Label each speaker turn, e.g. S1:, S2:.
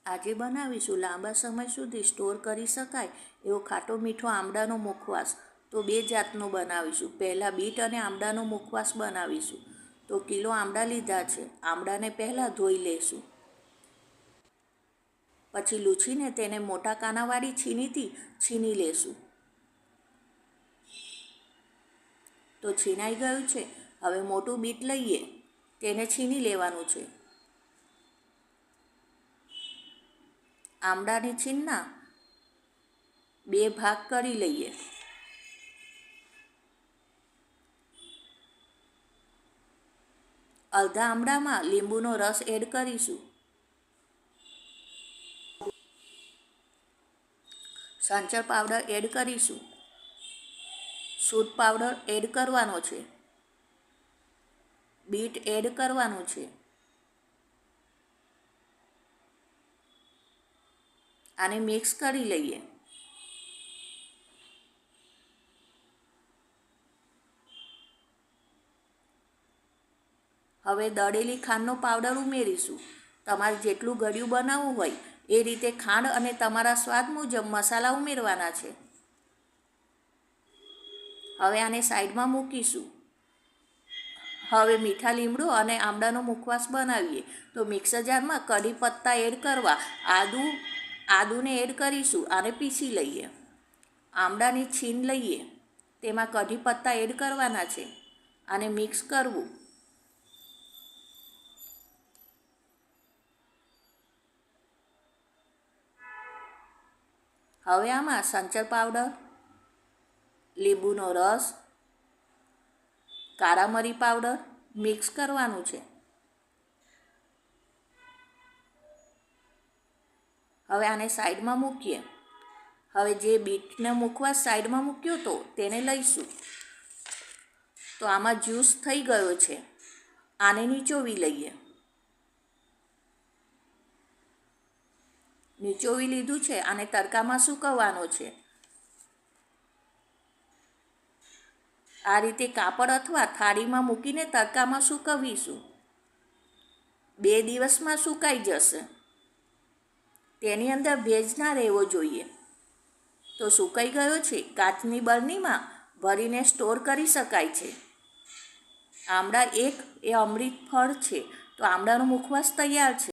S1: આજે બનાવીશું લાંબા સમય સુધી સ્ટોર કરી શકાય એવો ખાટો મીઠો આમળાનો મુખવાસ. તો બે જાતનો બનાવીશું. પહેલાં બીટ અને આમળાનો મુખવાસ બનાવીશું. તો કિલો આમળા લીધા છે. આમળાને પહેલાં ધોઈ લઈશું. પછી લૂછીને તેને મોટા કાનાવાળી છીણીથી છીણી લેશું. તો છીણાઈ ગયું છે. હવે મોટું બીટ લઈએ, તેને છીણી લેવાનું છે. આમળાની છીણના બે ભાગ કરી લઈએ. અડધા આમળામાં લીંબુનો રસ એડ કરીશું. સંચળ પાવડર એડ કરીશું. સૂંઠ પાવડર એડ કરવાનો છે. બીટ એડ કરવાનું છે. આને મિક્સ કરી લઈએ. હવે દળેલી ખાંડનો પાવડર ઉમેરીશું. તમારે જેટલું ગળ્યું બનાવવું હોય એ રીતે ખાંડ અને તમારા સ્વાદ મુજબ મસાલા ઉમેરવાના છે. હવે આને સાઈડમાં મૂકીશું. હવે મીઠા લીમડો અને આમળાનો મુખવાસ બનાવીએ. તો મિક્સર જારમાં કઢી પત્તા એડ કરવા. આદુને એડ કરીશું. આને પીસી લઈએ. આમળાની છીણ લઈએ, તેમાં કઢી પત્તા એડ કરવાના છે. આને મિક્સ કરવું. હવે આમાં સંચળ પાવડર, લીંબુનો રસ, કાળા મરી પાવડર મિક્સ કરવાનું છે. હવે આને સાઈડમાં મૂકીએ. હવે જે બીટનો મુખવાસ સાઈડમાં મૂક્યો હતો તેને લઈશું. તો આમાં જ્યુસ થઈ ગયો છે. આને નીચોવી લઈએ. નીચોવી લીધું છે. આને તડકામાં સૂકવવાનો છે. આ રીતે કાપડ અથવા થાળીમાં મૂકીને તડકામાં સૂકવીશું. 2 દિવસમાં સુકાઈ જશે. તેની અંદર ભેજ ના રહેવો જોઈએ. તો સુકાઈ ગયો છે. કાચની બરણીમાં ભરીને સ્ટોર કરી શકાય છે. આમળા એક એ અમૃત ફળ છે. તો આમળાનો મુખવાસ તૈયાર છે.